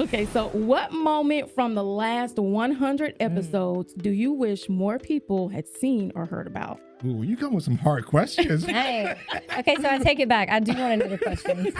Okay, so what moment from the last 100 episodes do you wish more people had seen or heard about? Ooh, you come with some hard questions. Hey. Okay, so I take it back. I do want to know the questions.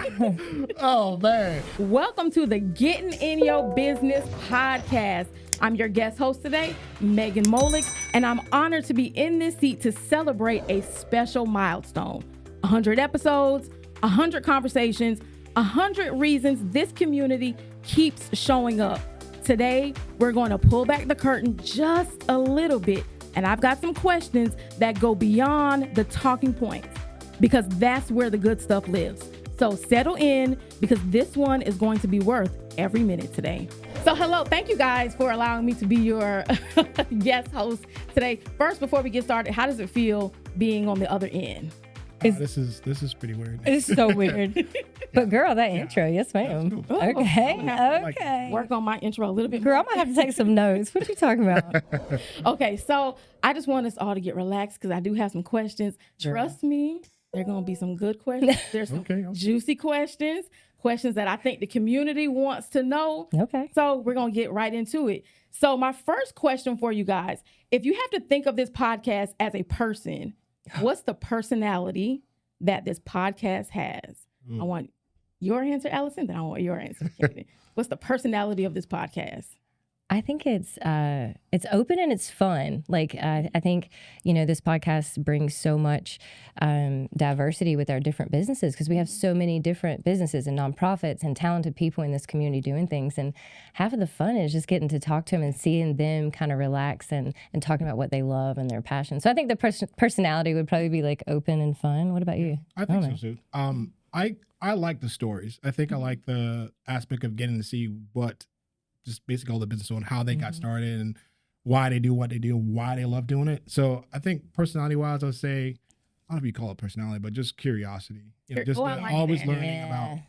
Oh, man. Welcome to the Getting in Your Business podcast. I'm your guest host today, Megan Molix, and I'm honored to be in this seat to celebrate a special milestone. 100 episodes, 100 conversations, 100 reasons this community keeps showing up. Today, we're going to pull back the curtain just a little bit, and I've got some questions that go beyond the talking points, because that's where the good stuff lives. So settle in, because this one is going to be worth every minute today. So hello, thank you guys for allowing me to be your guest host today. First, before we get started, how does it feel being on the other end? This is pretty weird. It's so weird. But girl, that intro, yes ma'am. Cool. Okay. Work on my intro a little bit. Girl, I might have to take some notes. What you talking about? Okay, so I just want us all to get relaxed because I do have some questions. Trust me, there are going to be some good questions. There's some juicy questions that I think the community wants to know. Okay. So we're going to get right into it. So my first question for you guys, if you have to think of this podcast as a person, what's the personality that this podcast has? I want your answer, Alison, then I want your answer, Kanan. What's the personality of this podcast? I think it's open and it's fun. Like I think, this podcast brings so much diversity with our different businesses, because we have so many different businesses and nonprofits and talented people in this community doing things. And half of the fun is just getting to talk to them and seeing them kind of relax and talking about what they love and their passion. So I think the personality would probably be like open and fun. What about you? I think so too. I like the stories. I think I like the aspect of getting to see what just basically all the business on how they got started and why they do what they do, why they love doing it. So I think personality-wise, I would say, I don't know if you call it personality, but just curiosity. Always learning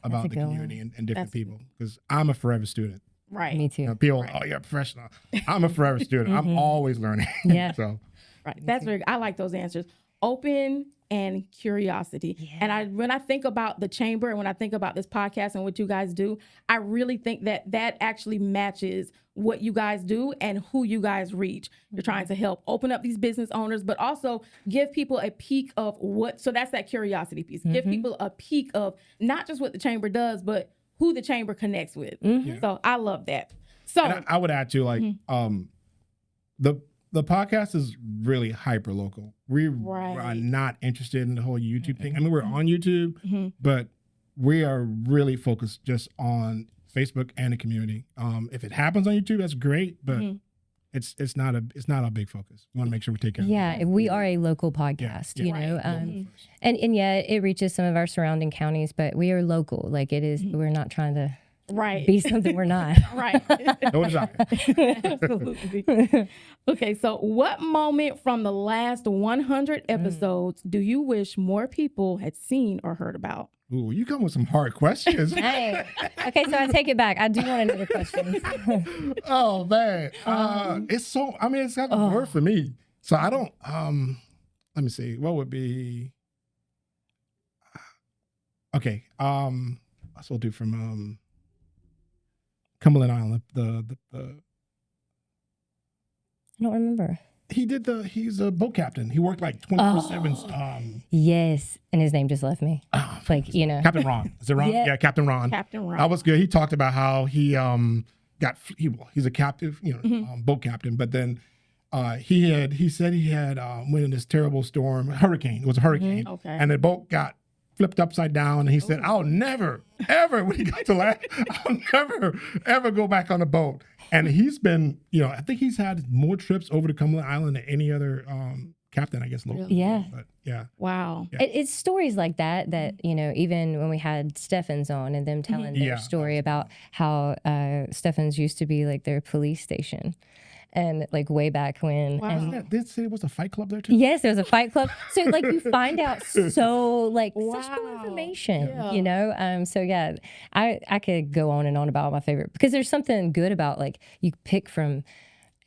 about the community and different people. Because I'm a forever student. Right. Me too. People, oh, you're a professional. I'm a forever student. I'm always learning. Yeah. So. Right. That's very. I like those answers. Open and curiosity. Yeah. And when I think about the chamber and when I think about this podcast and what you guys do, I really think that actually matches what you guys do and who you guys reach. You're trying to help open up these business owners, but also give people a peek of so that's that curiosity piece. Give people a peek of not just what the chamber does, but who the chamber connects with. So I love that. So and I would add to the podcast is really hyper local. We are not interested in the whole YouTube thing. I mean, we're on YouTube, but we are really focused just on Facebook and the community. If it happens on YouTube, that's great, but it's not a big focus. We want to make sure we take care of it. Yeah, we are a local podcast, and it reaches some of our surrounding counties, but we are local. Like it is, we're not trying to be something we're not. Right. No desire. Absolutely. Okay, so what moment from the last 100 episodes do you wish more people had seen or heard about? Ooh, you come with some hard questions. Hey. Okay, so I take it back. I do want to know the questions. Oh, man. It's got a word for me. So I don't, let me see. What would be, okay. That's what I'll do from, Cumberland Island, the I don't remember. He's a boat captain. He worked like 24/7. Yes, and his name just left me. Captain Ron. Is it Ron? Yeah, Captain Ron. Captain Ron. That was good. He talked about how he's a captive, boat captain, but then he said he had went in this terrible hurricane. It was a hurricane, and the boat got flipped upside down, and he said, I'll never, ever, when he got to land, I'll never, ever go back on a boat. And he's been, I think he's had more trips over to Cumberland Island than any other captain, I guess, locally. Yeah. But, yeah. Wow. Yeah. It's stories like that, even when we had Stephens on and them telling their story about how Stephens used to be like their police station. And like way back when. Wow. And did say it was a fight club there too? Yes, there was a fight club. So like you find out such cool information, So yeah, I could go on and on about my favorite, because there's something good about like you pick from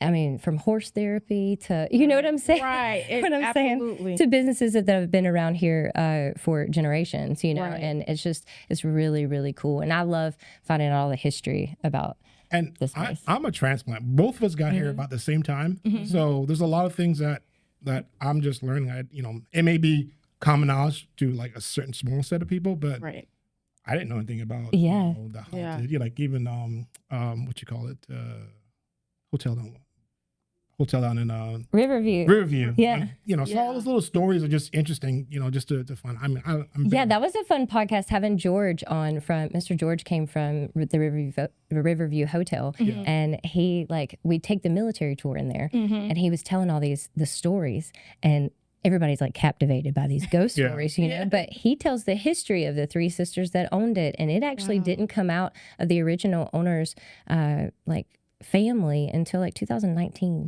I mean, from horse therapy to, you know what I'm saying? Right. What I'm saying? To businesses that have been around here for generations, you know, and it's really, really cool. And I love finding out all the history about this place. I'm a transplant. Both of us got here about the same time. So there's a lot of things that I'm just learning. You know, it may be common knowledge to like a certain small set of people, but I didn't know anything about you know, the haunted, like even what you call it, hotel down in Riverview. Yeah. And, you know, so all those little stories are just interesting, you know, just to find. I mean, that was a fun podcast having George on. From Mr. George came from the Riverview Hotel, and he we take the military tour in there, and he was telling all the stories, and everybody's like captivated by these ghost stories, you know, but he tells the history of the three sisters that owned it, and it actually didn't come out of the original owners family until like 2019.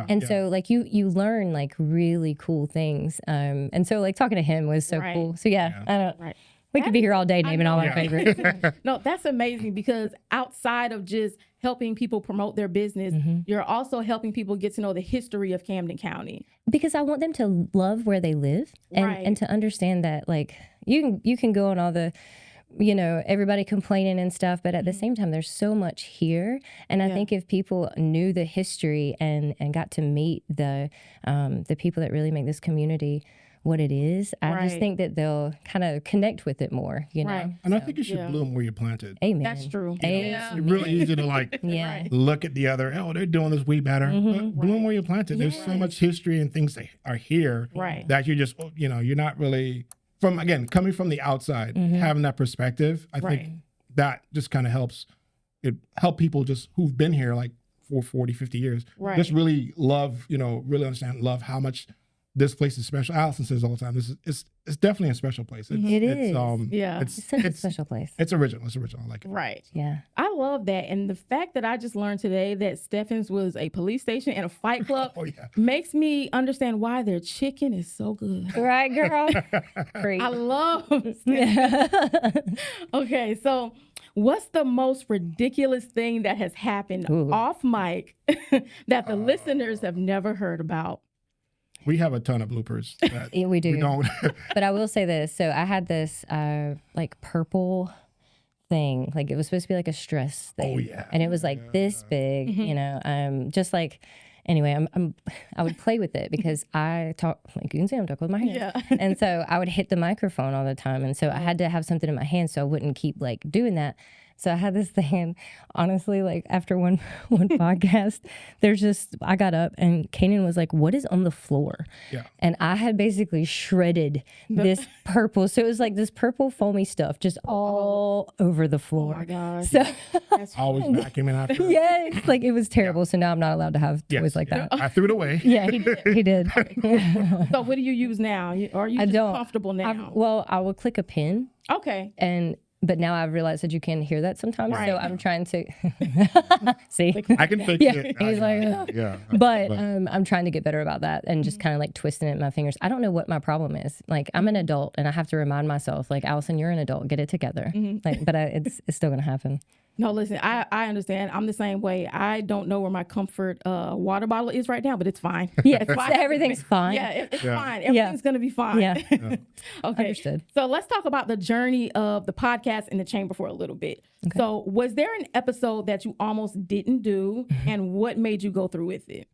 And so like you learn like really cool things, and so like talking to him was so cool. So we could be here all day naming all our favorites. No, that's amazing, because outside of just helping people promote their business, you're also helping people get to know the history of Camden County. Because I want them to love where they live, and to understand that like you can go on all the, you know, everybody complaining and stuff, but at the same time, there's so much here. And I think if people knew the history and got to meet the people that really make this community what it is, I just think that they'll kind of connect with it more, you know. And I think you should bloom where you're planted. Amen. That's true. It's really easy to like look at the other, they're doing this way better. But bloom where you're planted. There's so much history and things that are here that you just, you know, you're not really, coming from the outside, having that perspective, I think that just kind of help people just who've been here like for 40, 50 years, just really love, you know, really understand, love how much this place is special. Alison says all the time, it's definitely a special place. It's such a special place. It's original. I like it. Right. Yeah. I love that. And the fact that I just learned today that Stephen's was a police station and a fight club makes me understand why their chicken is so good. Right, girl? Great. I love Stephen. Okay, so what's the most ridiculous thing that has happened off mic that the listeners have never heard about? We have a ton of bloopers. We do. We don't. But I will say this. So I had this like purple thing. Like it was supposed to be like a stress thing. Oh, yeah. And it was like this big, you know, just like, anyway, I would play with it because I talk, like you can see I'm talking with my hands. Yeah. And so I would hit the microphone all the time. And so I had to have something in my hand so I wouldn't keep like doing that. So I had this thing, honestly, like after one podcast, I got up and Kanan was like, what is on the floor? Yeah. And I had basically shredded this purple. So it was like this purple foamy stuff just all over the floor. Oh my gosh. So always vacuuming after. Yes, like it was terrible. So now I'm not allowed to have toys like that. I threw it away. Yeah, he did. So what do you use now? Are you just comfortable now? I will click a pin. Okay. But now I've realized that you can hear that sometimes. So I'm trying to see. I can fix it. He's But I'm trying to get better about that and just kind of like twisting it in my fingers. I don't know what my problem is. Like I'm an adult and I have to remind myself, like, Alison, you're an adult. Get it together. Like, but it's still gonna happen. No, listen, I understand. I'm the same way. I don't know where my comfort water bottle is right now, but it's fine. Yeah, it's fine. Everything's fine. Yeah, it's fine. Everything's going to be fine. Yeah. Okay. Understood. So let's talk about the journey of the podcast in the chamber for a little bit. Okay. So was there an episode that you almost didn't do, and what made you go through with it?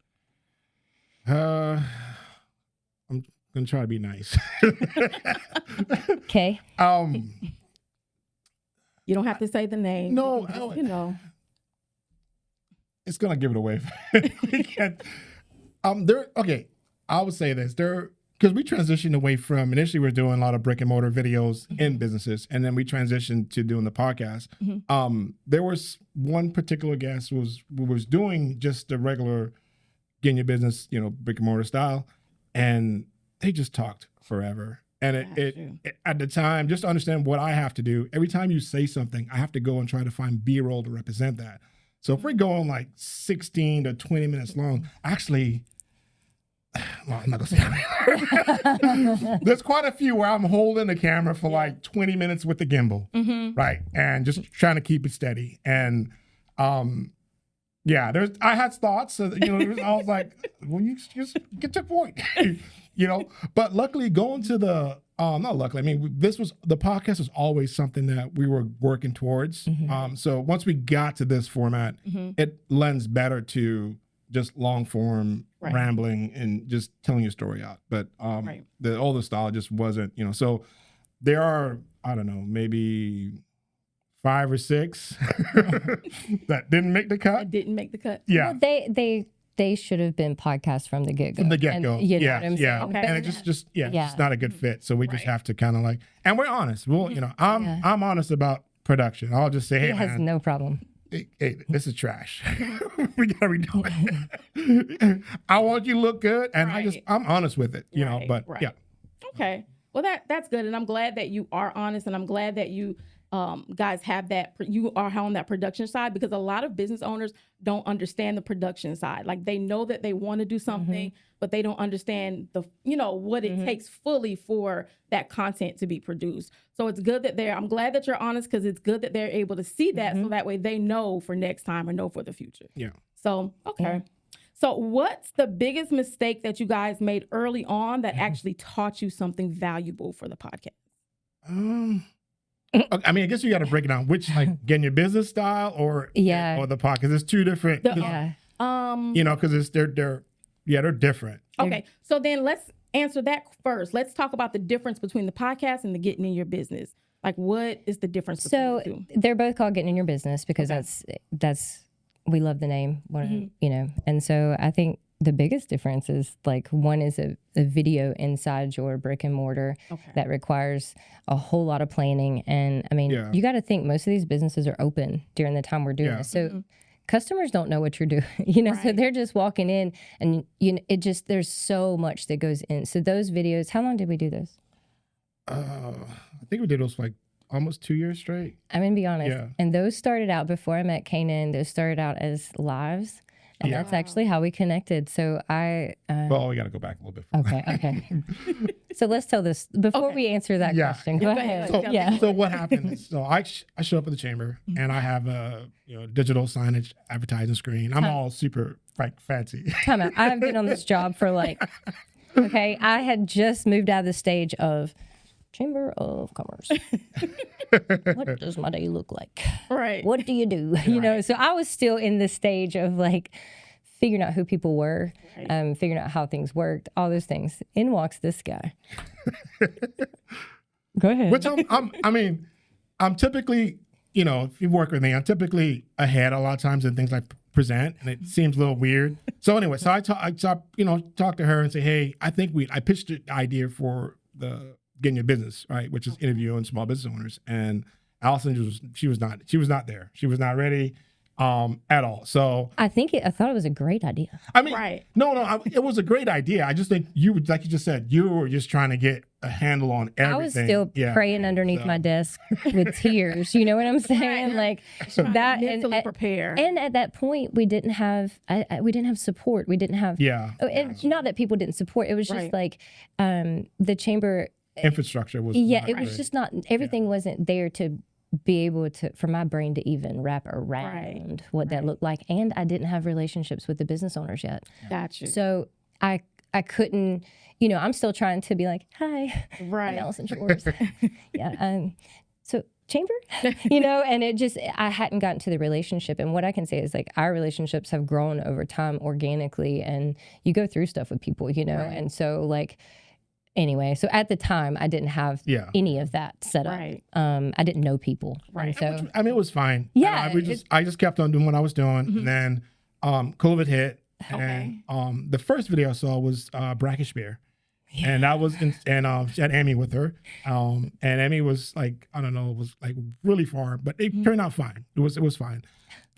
I'm going to try to be nice. Okay. You don't have to say the name. No, you know. It's gonna give it away. We can't. Okay, I would say this. Because we transitioned away from, initially we were doing a lot of brick and mortar videos in businesses, and then we transitioned to doing the podcast. There was one particular guest who was doing just the regular getting your business, you know, brick and mortar style, and they just talked forever. And it at the time, just to understand what I have to do, every time you say something, I have to go and try to find B-roll to represent that. So if we're going like 16 to 20 minutes long, actually, well, I'm not going to say that. There's quite a few where I'm holding the camera for like 20 minutes with the gimbal, right? And just trying to keep it steady. And Yeah, I had thoughts. So, I was like, well, you just get your point, But luckily, going to the not luckily. I mean, the podcast was always something that we were working towards. Mm-hmm. So once we got to this format, it lends better to just long form rambling and just telling your story out. But the older style just wasn't. So there are, I don't know, maybe 5 or 6 that didn't make the cut. Yeah. Well, they should have been podcasts from the get-go. From the get-go. You know what I'm saying? Okay. And it just it's not a good fit. So we just have to kind of like, and we're honest. Well, I'm honest about production. I'll just say, hey, he has man, no problem. Hey, this is trash. We gotta redo it. I want you to look good, and I'm honest with it, But yeah. Okay. Well, that's good, and I'm glad that you are honest, and I'm glad that you guys have that. You are on that production side, because a lot of business owners don't understand the production side. Like, they know that they want to do something, but they don't understand what it takes fully for that content to be produced. So it's good that I'm glad that you're honest, because it's good that they're able to see that, so that way they know for next time or know for the future. Yeah. So, okay. Yeah. So what's the biggest mistake that you guys made early on that actually taught you something valuable for the podcast? I mean, I guess you got to break it down. Which, like, getting your business style or the podcast? There's 2 different. Because they're different. Okay, so then let's answer that first. Let's talk about the difference between the podcast and the getting in your business. Like, what is the difference between the 2? They're both called Getting in Your Business because that's we love the name, and so I think the biggest difference is, like, one is a video inside your brick and mortar that requires a whole lot of planning. And I mean, you got to think most of these businesses are open during the time we're doing this. So customers don't know what you're doing, so they're just walking in, and there's so much that goes in. So those videos, how long did we do those? I think we did those like almost 2 years straight. I'm going to be honest. Yeah. And those started out, before I met Kanan, those started out as lives. And that's actually how we connected. So well, we got to go back a little bit further. Okay. So let's tell this before we answer that question. Go ahead. So what happened? So I show up at the chamber, and I have a digital signage advertising screen. I'm all super fancy. Time out. I've been on this job for I had just moved out of the stage of Chamber of Commerce. What does my day look like? Right. What do you do? So I was still in the stage of figuring out who people were, figuring out how things worked, all those things. In walks this guy. Go ahead. Which I'm typically, if you work with me, I'm typically ahead a lot of times in things like present, and it seems a little weird. So anyway, I talk to her and say, hey, I pitched the idea for the Getting Your Business, right, which is interviewing small business owners, and Alison she was not there. She was not ready at all. So I thought it was a great idea. I mean, no, it was a great idea. I just think like you just said, you were just trying to get a handle on everything. I was still praying underneath my desk with tears. You know what I'm saying? Like that, mentally prepare. And at that point, we didn't have support. We didn't have and not that people didn't support. It was just the chamber infrastructure was it was just not, everything wasn't there to be able to, for my brain to even wrap around what that looked like. And I didn't have relationships with the business owners yet. Gotcha. So I couldn't, I'm still trying to be like, hi, I'm Alison Shores. So chamber, and it just, I hadn't gotten to the relationship. And what I can say is our relationships have grown over time organically, and you go through stuff with people, and so anyway, so at the time, I didn't have any of that set up. Right. I didn't know people. Right. So it was fine. Yeah. I just kept on doing what I was doing, and then COVID hit, and the first video I saw was Brackish Bear, and that was she had Amy with her, and Amy was was really far, but it turned out fine. It was fine.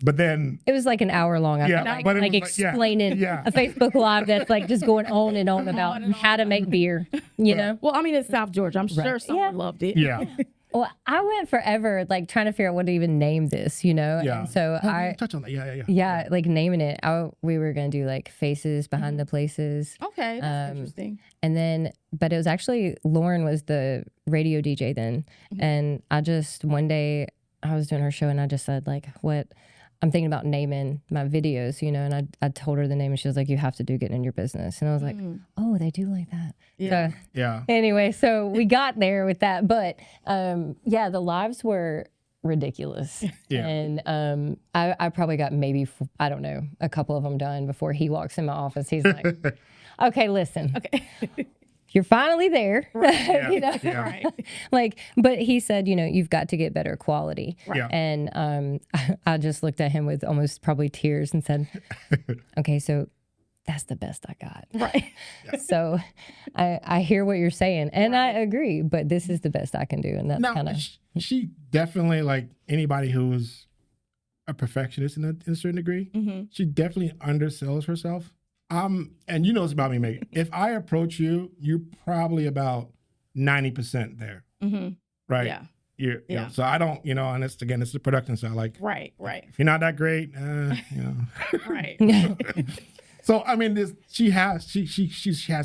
But then it was an hour long. Explaining a Facebook Live that's just going on and on about how to make beer. You know. Well, I mean, it's South Georgia. I'm sure someone loved it. Yeah. Well, I went forever trying to figure out what to even name this. Yeah. And so I touch on that. Yeah. Yeah, naming it. We were gonna do faces behind the places. Okay, that's interesting. And then, but it was actually Lauren was the radio DJ then, and I just one day I was doing her show and I just said what. I'm thinking about naming my videos, and I told her the name, and she was like, you have to do Getting in Your Business. And I was like, oh, they do like that. Yeah. So, Yeah. anyway, so we got there with that. But the lives were ridiculous. Yeah. And I probably got maybe, I don't know, a couple of them done before he walks in my office. He's like, okay, listen. Okay. You're finally there. Yeah. Yeah. Right. Like, but he said, you've got to get better quality. Right. Yeah. And I just looked at him with almost probably tears and said, okay, so that's the best I got. Right. Yeah. So I hear what you're saying, and I agree, but this is the best I can do. And that's kind of. She definitely, like anybody who is a perfectionist in a certain degree, she definitely undersells herself. And you know this about me, Megan. If I approach you, you're probably about 90% there, right? Yeah. You know, so I don't, and it's the production side. Like, Right. if you're not that great, Right. So I mean, she has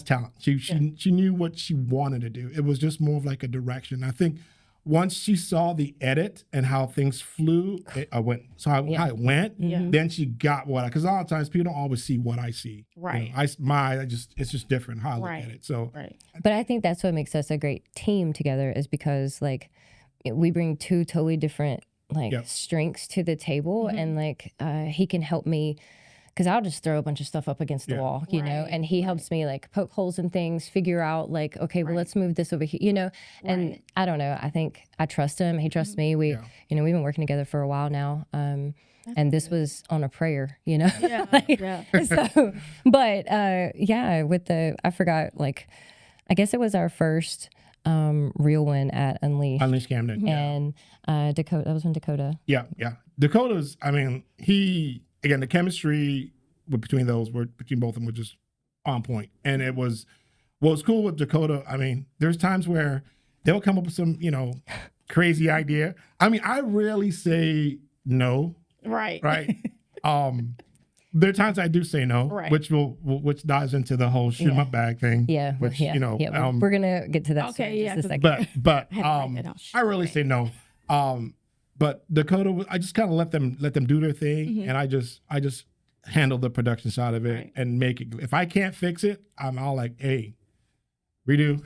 talent. She knew what she wanted to do. It was just more of like a direction. I think once she saw the edit and how things flew, how it went, then she got because a lot of times people don't always see what I see. Right. It's just different how I look at it. So, But I think that's what makes us a great team together is because like we bring two totally different strengths to the table, and like he can help me. Because I'll just throw a bunch of stuff up against the wall, you know, and he helps me like poke holes in things, figure out like, okay, well, let's move this over here, and I don't know. I think I trust him. He trusts me. We've been working together for a while now. And this was on a prayer, Yeah. So, but I forgot, like, I guess it was our first real one at Unleashed Camden. And Dakota, that was in Dakota. Yeah. Dakota's, I mean, again, the chemistry between both of them was just on point. And it was, what was cool with Dakota, I mean, there's times where they'll come up with some, crazy idea. I mean, I rarely say no. Right. There are times I do say no, which dives into the whole shoot 'em up bag thing. Yeah. Which, we're going to get to that. Okay. Yeah. Just a second. But I rarely say no. But Dakota, I just kind of let them do their thing, and I just handle the production side of it and make it. If I can't fix it, I'm all like, hey, redo.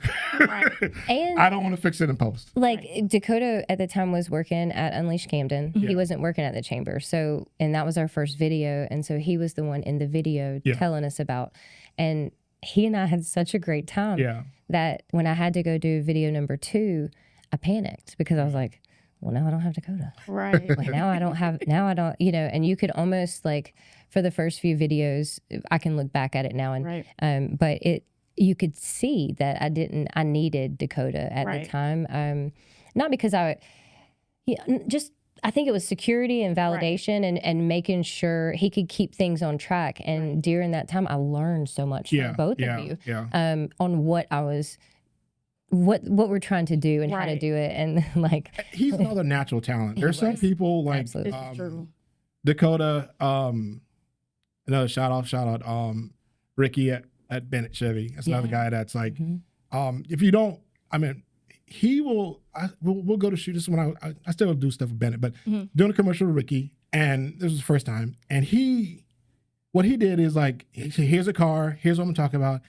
And I don't want to fix it in post. Like Dakota at the time was working at Unleashed Camden. He wasn't working at the chamber. So, and that was our first video. And so he was the one in the video telling us about, and he and I had such a great time that when I had to go do video number 2, I panicked because I was like, well, now I don't have Dakota. Right. Like now I don't, and you could almost like for the first few videos, I can look back at it now and, but you could see that I needed Dakota at the time. Not because I think it was security and validation and making sure he could keep things on track. And during that time, I learned so much from both of you on what I was, what we're trying to do and how to do it. And like, he's another natural talent. There's some people like Dakota, another shout out, Ricky at Bennett Chevy. That's another guy that's like, if you don't, I mean, we'll go to shoot this when I still do stuff with Bennett, but doing a commercial with Ricky, and this was the first time, and what he did is like, he said, here's a car, here's what I'm talking about.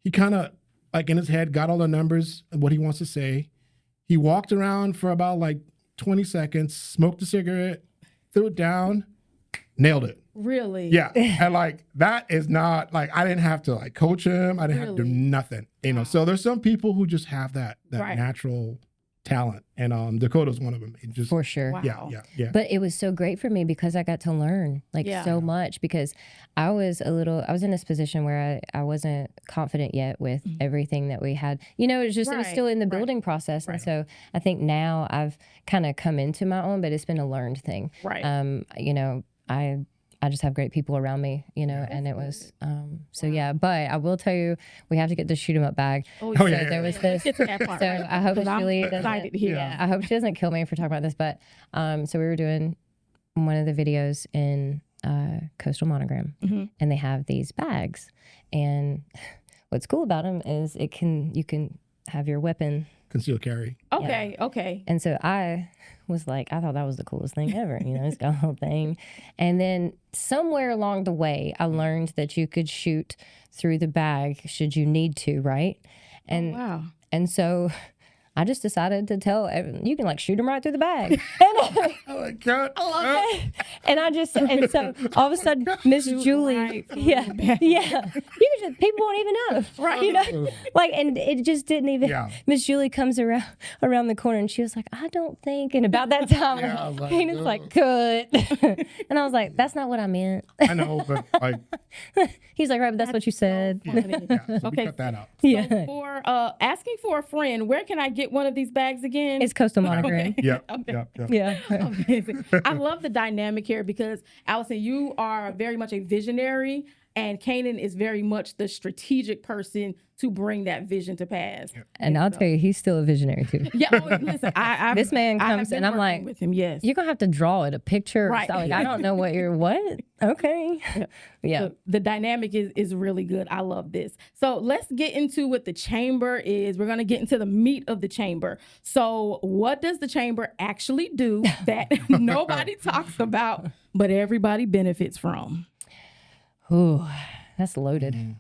He kind of like in his head got all the numbers of what he wants to say. He walked around for about like 20 seconds, smoked a cigarette, threw it down, nailed it. Really? Yeah. And like, that is not like, I didn't have to like coach him. I didn't have to do nothing, So there's some people who just have that natural talent. And Dakota's one of them. For sure. Wow. Yeah. But it was so great for me because I got to learn so much because I was in this position where I wasn't confident yet with everything that we had. It was still in the building process. And so I think now I've kind of come into my own, but it's been a learned thing. Right. I just have great people around me, and it was, but I will tell you, we have to get the shoot 'em up bag. There was this, so I hope Julie I hope she doesn't kill me for talking about this, but, so we were doing one of the videos in, Coastal Monogram, and they have these bags, and what's cool about them is you can have your weapon concealed carry. Okay, okay. And so I was like, I thought that was the coolest thing ever. You know, it's got a whole thing. And then somewhere along the way, I learned that you could shoot through the bag should you need to, right? And wow. And so I just decided to tell everyone, you can like shoot them right through the bag. Oh my God. And so all of a sudden, Miss Julie, right you just, people won't even know, Right. You know, like, and it just didn't even. Yeah. Miss Julie comes around the corner and she was like, I don't think, and about that time, Yeah, I was like, Kanan's like, good, and I was like, that's not what I meant. I know, but like, He's like, right, but that's what you said. so we Okay. cut that out. So for asking for a friend, where can I get one of these bags again? It's Coastal Monogram. Yeah. Okay. Yeah. Yeah. Amazing. I love the dynamic here because, Alison, you are very much a visionary, and Kanan is very much the strategic person to bring that vision to pass. And I'll tell you, he's still a visionary too. Yeah, listen, This man comes and I'm like, with him, yes. You're gonna have to draw it, a picture. Right. So, like, I don't know what you're what. Okay. Yeah. So the dynamic is really good. I love this. So let's get into what the chamber is. We're going to get into the meat of the chamber. So what does the chamber actually do that nobody talks about, but everybody benefits from? Ooh, that's loaded.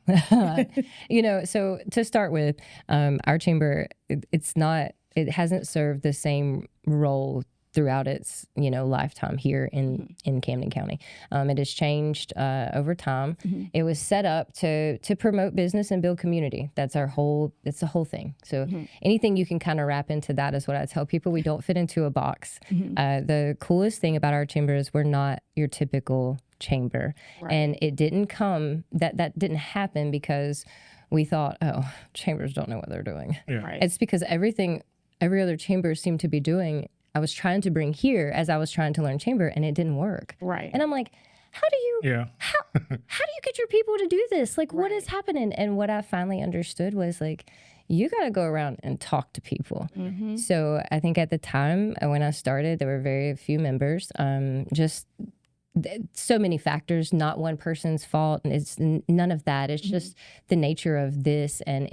You know, so to start with, our chamber, it hasn't served the same role throughout its, lifetime here in Camden County. It has changed over time. It was set up to promote business and build community. It's the whole thing. So anything you can kind of wrap into that is what I tell people. We don't fit into a box. The coolest thing about our chamber is we're not your typical chamber. Right. And it didn't come, that didn't happen because we thought, oh, chambers don't know what they're doing. Yeah. Right. It's because every other chamber seemed to be doing, I was trying to bring here as I was trying to learn chamber, and it didn't work. Right. And I'm like, how do you get your people to do this? Like, what is happening? And what I finally understood was like, you got to go around and talk to people. So I think at the time when I started, there were very few members. So many factors, not one person's fault, and it's none of that. It's just the nature of this, and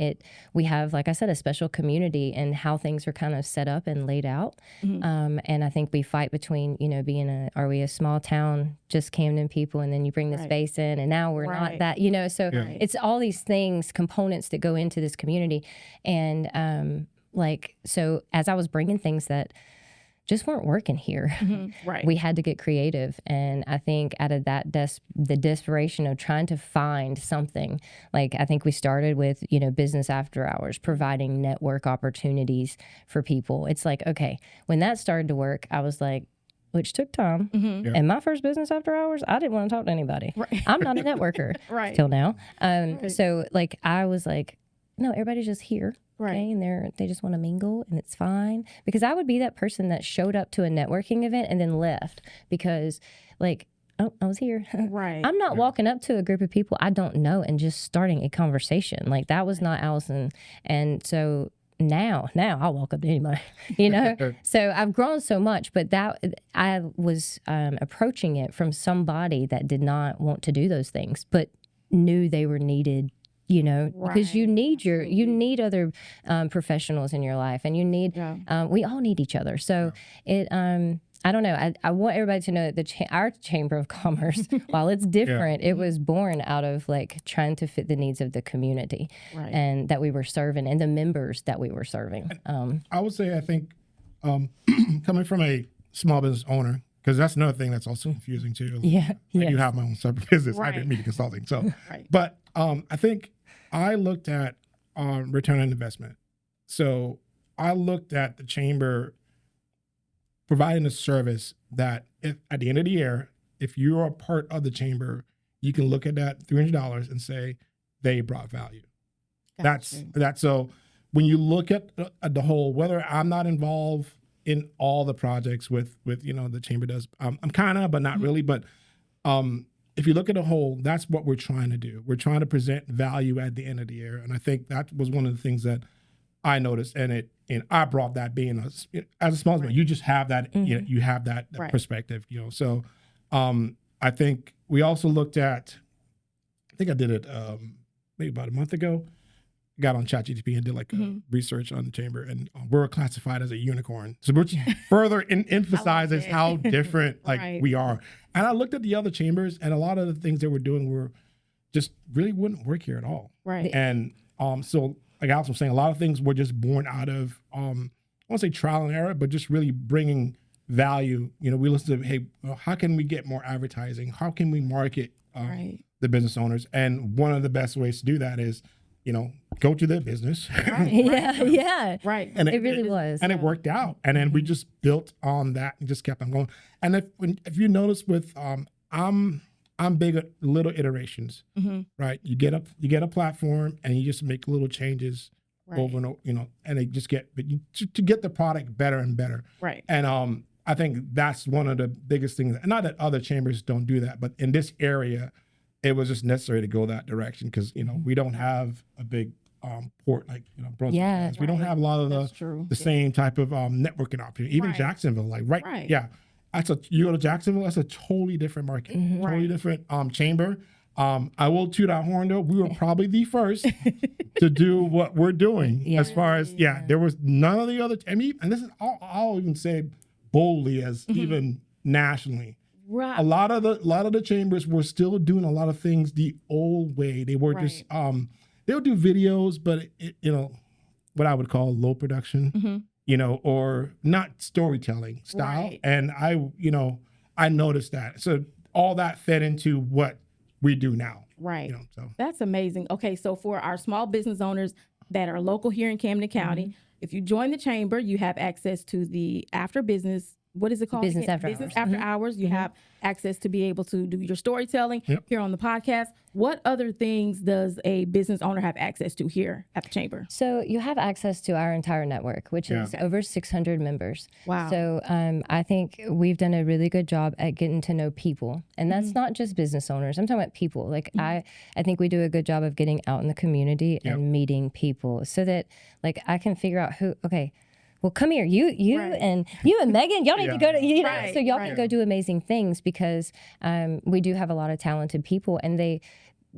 we have, like I said, a special community and how things are kind of set up and laid out. And I think we fight between, are we a small town, just Camden people, and then you bring the space in, and now we're not that, so it's all these things, components that go into this community. And so as I was bringing things that just weren't working here. Right. We had to get creative. And I think out of that, the desperation of trying to find something, like I think we started with, business after hours, providing network opportunities for people. It's like, okay, when that started to work, I was like, which took time. And my first business after hours, I didn't want to talk to anybody. Right. I'm not a networker till now. So like, I was like, no, everybody's just here. Right. Okay, and they just want to mingle, and it's fine. Because I would be that person that showed up to a networking event and then left because, like, oh, I was here. Right. I'm not walking up to a group of people I don't know and just starting a conversation. Like, that was not Alison. And so now I'll walk up to anybody, So I've grown so much, but that I was approaching it from somebody that did not want to do those things, but knew they were needed. Because you need other professionals in your life, and you need, we all need each other. So I don't know. I want everybody to know that our Chamber of Commerce, while it's different, it was born out of like trying to fit the needs of the community and that we were serving and the members that we were serving. I would say, I think coming from a small business owner, because that's another thing that's also confusing too. I do have my own separate business. I did media consulting. So, but I think I looked at return on investment. So I looked at the chamber providing a service that if, at the end of the year, if you're a part of the chamber, you can look at that $300 and say they brought value. That's so when you look at the whole, whether I'm not involved in all the projects with the chamber does, I'm kind of, but not really. But if you look at the whole, that's what we're trying to do. We're trying to present value at the end of the year, and I think that was one of the things that I noticed, and I brought that being as a small business, you just have that, you have that perspective, So I think we also looked at, I think I did it maybe about a month ago. got on ChatGPT and did like research on the chamber, and we're classified as a unicorn. So which further emphasizes how different we are. And I looked at the other chambers, and a lot of the things they were doing were just really wouldn't work here at all. Right. And so like Alison was saying, a lot of things were just born out of I won't say trial and error, but just really bringing value. You know, we listen to, hey, how can we get more advertising? How can we market the business owners? And one of the best ways to do that is, you know, go to their business. Yeah. Right. And it really was. And it worked out. And then we just built on that and just kept on going. And if you notice with, I'm big at little iterations, right? You get a platform and you just make little changes over and over, you know, and they just get, but to get the product better and better. Right. And I think that's one of the biggest things. Not that other chambers don't do that, but in this area, it was just necessary to go that direction because, you know, we don't have a big port like, you know, Brunswick has. We don't have a lot of the same type of networking opportunity. Even Jacksonville, yeah. You go to Jacksonville, that's a totally different market, totally different chamber. I will toot our horn though. We were probably the first to do what we're doing as far as, there was none of the other, and this is, I'll even say boldly as even nationally. Right. A lot of the chambers were still doing a lot of things the old way. They were just, they would do videos, but you know, what I would call low production. You know, or not storytelling style. Right. And I noticed that. So all that fed into what we do now. Right. You know, so that's amazing. Okay. So for our small business owners that are local here in Camden County, if you join the chamber, you have access to the after business. What is it called? Business after hours. After hours. You have access to be able to do your storytelling here on the podcast. What other things does a business owner have access to here at the chamber? So you have access to our entire network, which is over 600 members. Wow. So I think we've done a really good job at getting to know people. And that's not just business owners. I'm talking about people. Like I think we do a good job of getting out in the community and meeting people so that like I can figure out who, well, come here, you and Megan, y'all need to go to, you know, so y'all can go do amazing things because we do have a lot of talented people. And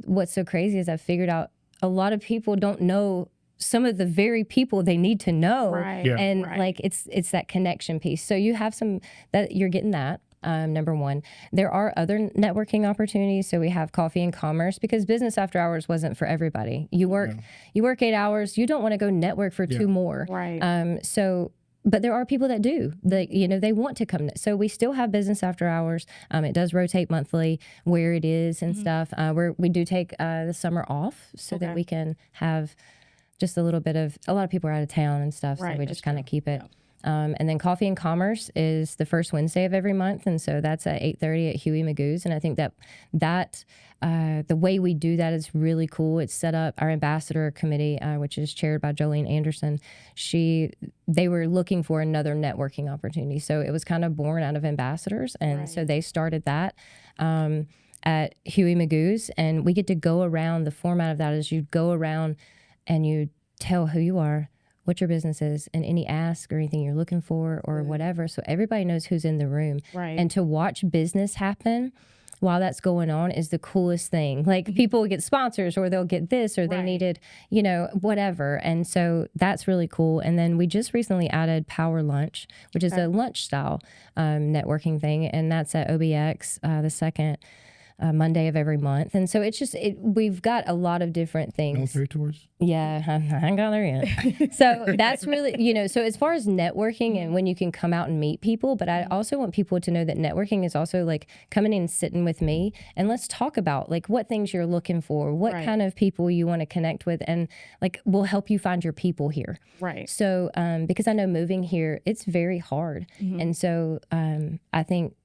what's so crazy is I've figured out a lot of people don't know some of the very people they need to know. And like, it's that connection piece. So you have you're getting that. Number one, there are other networking opportunities. So we have coffee and commerce because business after hours wasn't for everybody. You work 8 hours. You don't want to go network for 2 more. But there are people that do. They want to come. So we still have business after hours. It does rotate monthly where it is and stuff. We do take the summer off so that we can have just a lot of people are out of town and stuff. So we just kind of keep it. And then Coffee and Commerce is the first Wednesday of every month. And so that's at 8:30 at Huey Magoo's. And I think that the way we do that is really cool. It's set up, our ambassador committee, which is chaired by Jolene Anderson. They were looking for another networking opportunity. So it was kind of born out of ambassadors. And so they started that at Huey Magoo's. And we get to go around. The format of that is you go around and you tell who you are, what your business is, and any ask or anything you're looking for or whatever. So everybody knows who's in the room. And to watch business happen while that's going on is the coolest thing. Like people get sponsors or they'll get this or they needed, whatever. And so that's really cool. And then we just recently added Power Lunch, which is a lunch style networking thing. And that's at OBX the second Monday of every month. And so it's just, we've got a lot of different things. Military tours? Yeah, I ain't got there yet. So that's really, so as far as networking and when you can come out and meet people, but I also want people to know that networking is also like coming in and sitting with me and let's talk about like what things you're looking for, what kind of people you want to connect with, and like we'll help you find your people here. So because I know moving here, it's very hard. And so I think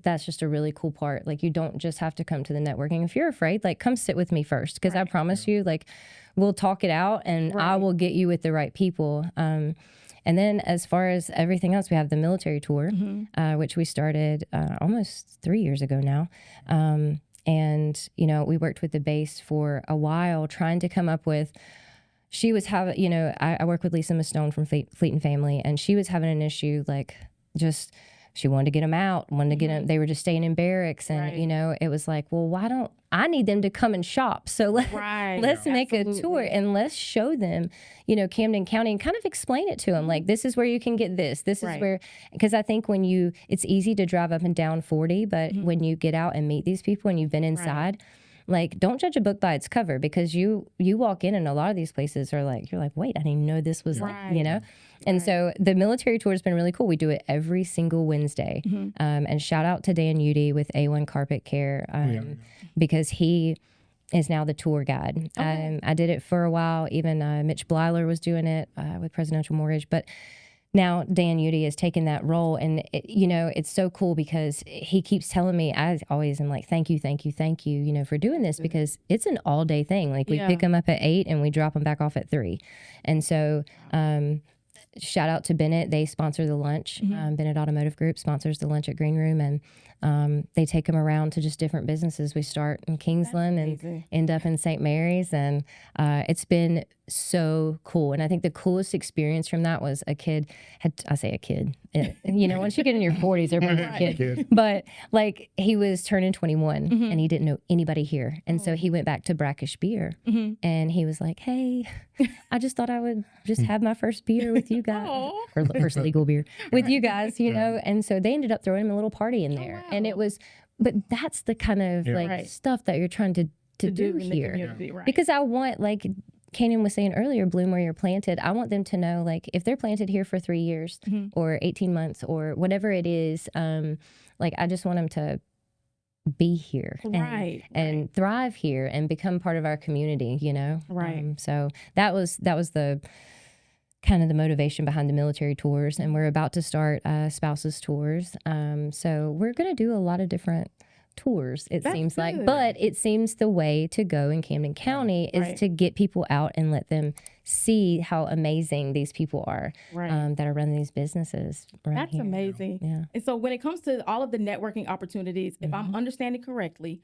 that's just a really cool part. Like you don't just have to come to the networking. If you're afraid, like come sit with me first. Because I promise you, like we'll talk it out and I will get you with the right people. And then as far as everything else, we have the military tour, which we started almost 3 years ago now. And, we worked with the base for a while trying to come up with, she was having, I work with Milestone from Fleet and Family, and she was having an issue like just she wanted to get them out, wanted to get them. They were just staying in barracks, and you know, it was like, well, why don't I need them to come and shop? So let's make a tour and let's show them, you know, Camden County, and kind of explain it to them. Like, this is where you can get this. This is where, because I think it's easy to drive up and down 40, but when you get out and meet these people and you've been inside. Like, don't judge a book by its cover, because you walk in and a lot of these places are like, you're like, wait, I didn't even know this was like, you know? And so the military tour has been really cool. We do it every single Wednesday. And shout out to Dan Udy with A1 Carpet Care, because he is now the tour guide. I did it for a while. Even Mitch Blyler was doing it with Presidential Mortgage. But now Dan Udy has taken that role, and you know, it's so cool because he keeps telling me, I always am like, thank you, you know, for doing this, because it's an all day thing. Like, we pick them up at 8 and we drop them back off at 3. And so, shout out to Bennett. They sponsor the lunch. Bennett Automotive Group sponsors the lunch at Green Room, and they take them around to just different businesses. We start in Kingsland and end up in St. Mary's, and it's been so cool. And I think the coolest experience from that was a kid, you know, once you get in your 40s, everybody's a kid. But like, he was turning 21 and he didn't know anybody here. And so he went back to Brackish Beer and he was like, hey, I just thought I would just have my first beer with you guys, or first legal beer with you guys, you know? And so they ended up throwing him a little party in there. And it was, but that's the kind of like stuff that you're trying to do here. Because I want, like Kanan was saying earlier, bloom where you're planted. I want them to know, like, if they're planted here for 3 years or 18 months or whatever it is, like, I just want them to be here and thrive here and become part of our community, you know? So that was the kind of the motivation behind the military tours. And we're about to start spouses tours. So we're going to do a lot of different tours, it seems like, but it seems the way to go in Camden County is to get people out and let them see how amazing these people are that are running these businesses. That's here. Amazing. Yeah. And so when it comes to all of the networking opportunities, if I'm understanding correctly,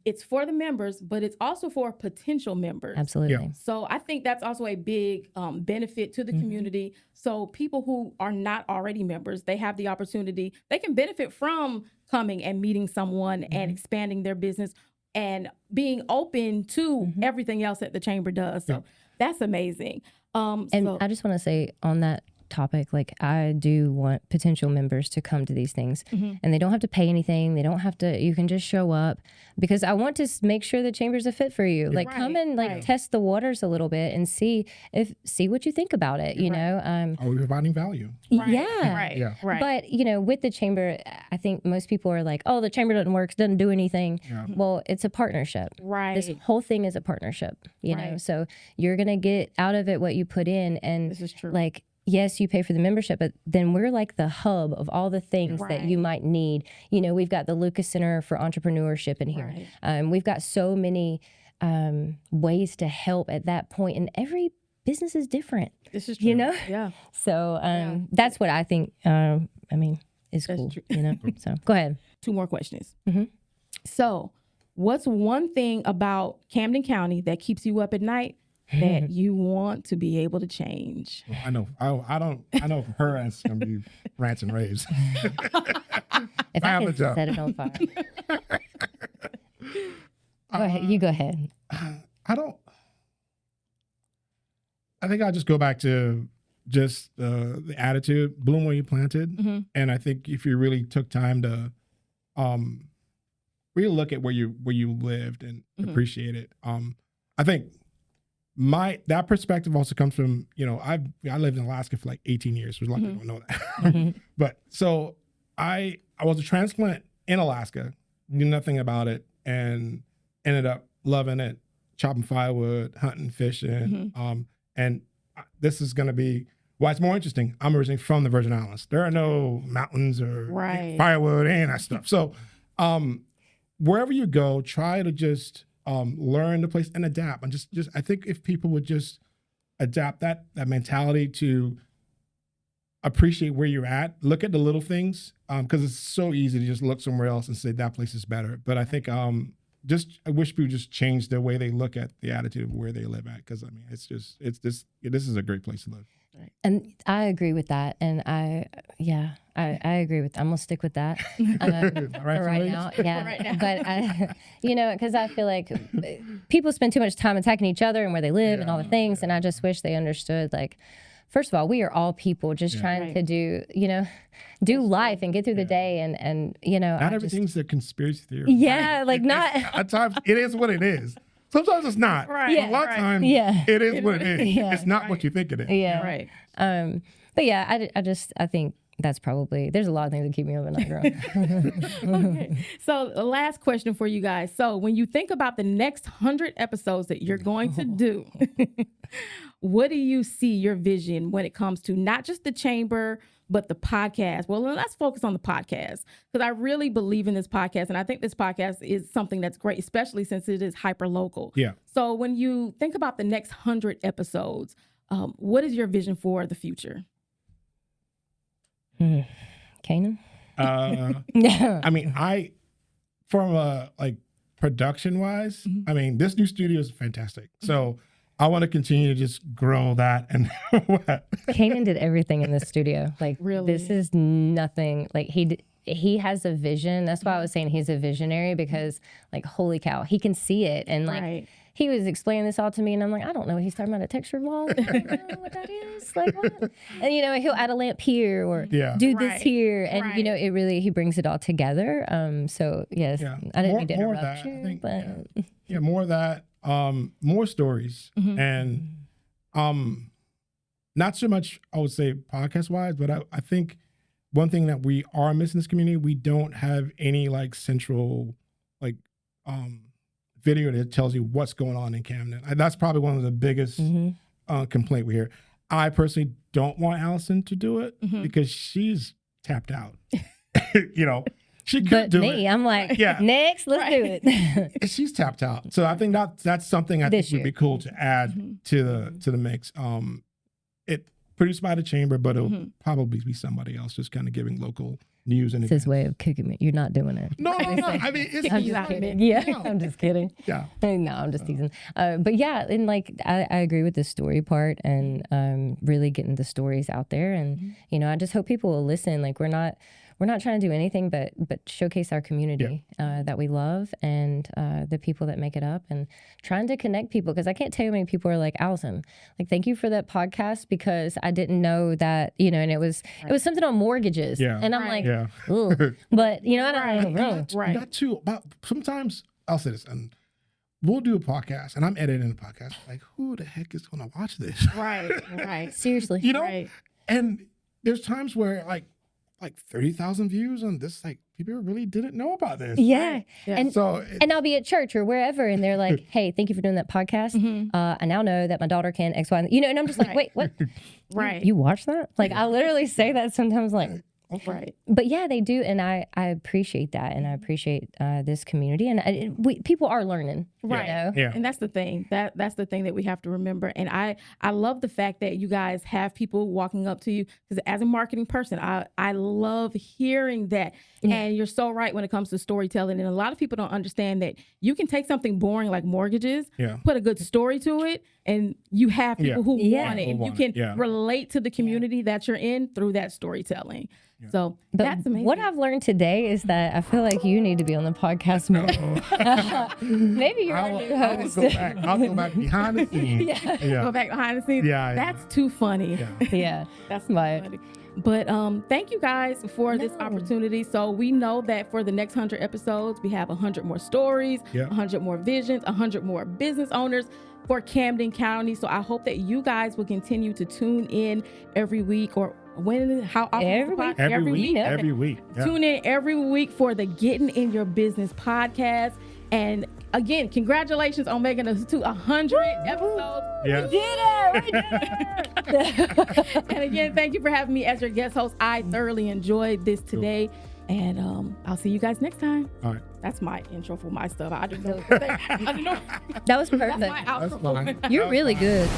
it's for the members, but it's also for potential members. Absolutely. Yeah. So I think that's also a big benefit to the community. So people who are not already members, they have the opportunity, they can benefit from coming and meeting someone and expanding their business and being open to everything else that the chamber does. So that's amazing. And I just want to say on that topic, like, I do want potential members to come to these things and they don't have to pay anything. They don't have to, you can just show up, because I want to make sure the chamber's a fit for you. Like, come and test the waters a little bit and see what you think about it, you know? Are we providing value? But, you know, with the chamber, I think most people are like, oh, the chamber doesn't work, doesn't do anything. Well, it's a partnership. This whole thing is a partnership, you know? So you're going to get out of it what you put in. And this is true. Like, yes, you pay for the membership, but then we're like the hub of all the things that you might need. You know, we've got the Lucas Center for Entrepreneurship in here. We've got so many ways to help at that point, and every business is different. This is true. You know? Yeah. So that's what I think, is cool. True. You know? So go ahead. 2 more questions. So what's one thing about Camden County that keeps you up at night that you want to be able to change? Well, I know. I know for her, it's going to be rants and raves. If I can set it on fire. Go ahead. You go ahead. I think I'll just go back to just the attitude, bloom where you planted. And I think if you really took time to really look at where you lived and appreciate it, I think that perspective also comes from, you know, I lived in Alaska for like 18 years. There's a lot of people don't know that. But so I was a transplant in Alaska, knew nothing about it, and ended up loving it, chopping firewood, hunting, fishing. And this is going to be why it's more interesting. I'm originally from the Virgin Islands. There are no mountains or firewood, any of that stuff. So wherever you go, try to just learn the place and adapt. And just I think if people would just adapt that mentality to appreciate where you're at, look at the little things, because it's so easy to just look somewhere else and say that place is better. But I think I wish people just change the way they look at the attitude of where they live at, because I mean this is a great place to live. And I agree with that. And I agree with, I'm going to stick with that right now. Yeah. Right now. But, because I feel like people spend too much time attacking each other and where they live and all the things. And I just wish they understood, like, first of all, we are all people just trying to do life and get through the day. And not everything's a conspiracy theory. Yeah. Like not. At times, it is what it is. Sometimes it's not. Right. A lot of times, it is what it is. Yeah. It's not what you think it is. Yeah. Right. But yeah, I think that's probably, there's a lot of things that keep me up at night, girl. Okay. So the last question for you guys. So when you think about the next 100 episodes that you're going to do, what do you see your vision when it comes to not just the chamber, but the podcast? Well, let's focus on the podcast, because I really believe in this podcast. And I think this podcast is something that's great, especially since it is hyper local. Yeah. So when you think about the next 100 episodes, what is your vision for the future? Kanan? I mean, from production wise, I mean, this new studio is fantastic. So I want to continue to just grow that. And Kanan did everything in this studio. Like, really? This is nothing. Like, he has a vision. That's why I was saying he's a visionary, because, like, holy cow, he can see it. And, like, he was explaining this all to me, and I'm like, I don't know what he's talking about, a texture wall? I don't know what that is. Like, what? And, he'll add a lamp here or do this here. And, it really, he brings it all together. So, yes, I didn't mean to interrupt you. More of that. More stories. And not so much, I would say, podcast-wise, but I think one thing that we are missing in this community, we don't have any, like, central, like, video that tells you what's going on in Camden. That's probably one of the biggest complaint we hear. I personally don't want Alison to do it because she's tapped out. She could do it. I'm like, next, let's do it. She's tapped out. So I think that's something I think would be cool to add to the mix. It produced by the chamber, but it'll probably be somebody else just kind of giving local news and it's his way of kicking me. You're not doing it. No. I mean, I'm just kidding. Yeah, I'm just kidding. Yeah. No, I'm just teasing. But yeah, and like I agree with the story part and really getting the stories out there. And I just hope people will listen. Like we're not trying to do anything but showcase our community that we love and the people that make it up, and trying to connect people, because I can't tell you how many people are like, Alison, like, thank you for that podcast, because I didn't know that, and it was something on mortgages. Yeah. And I'm like, ooh. But I don't know. Right. Not too, but sometimes I'll say this, and we'll do a podcast and I'm editing a podcast. Like, who the heck is going to watch this? Right. Seriously. Right. And there's times where like 30,000 views on this, like, people really didn't know about this. Yeah. And so I'll be at church or wherever, and they're like, hey, thank you for doing that podcast. I now know that my daughter can X, Y, and I'm just like, wait, what? Right. You watch that? Like, I literally say that sometimes, like, right. But yeah, they do, and I appreciate that, and I appreciate this community, and people are learning, right? Yeah. And that's the thing. That's the thing that we have to remember. And I love the fact that you guys have people walking up to you, because as a marketing person, I love hearing that. Yeah. And you're so right when it comes to storytelling. And a lot of people don't understand that you can take something boring like mortgages, put a good story to it, and you have people who want it. And you can relate to the community that you're in through that storytelling. Yeah. So that's amazing. What I've learned today is that I feel like you need to be on the podcast more. Maybe you're a new host. I'll go back behind the scenes. Go back behind the scenes. That's too funny. Yeah. That's funny. But thank you guys for this opportunity. So we know that for the next 100 episodes, we have 100 more stories, 100 more visions, 100 more business owners for Camden County. So I hope that you guys will continue to tune in every week, or how often? Every week. Yeah. Tune in every week for the Getting in Your Business podcast. And again, congratulations on making us to 100 episodes. Yeah. We did it. And again, thank you for having me as your guest host. I thoroughly enjoyed this today. And I'll see you guys next time. All right. That's my intro for my stuff. I didn't know. That was perfect. That's my outro. That's fine. You're really good.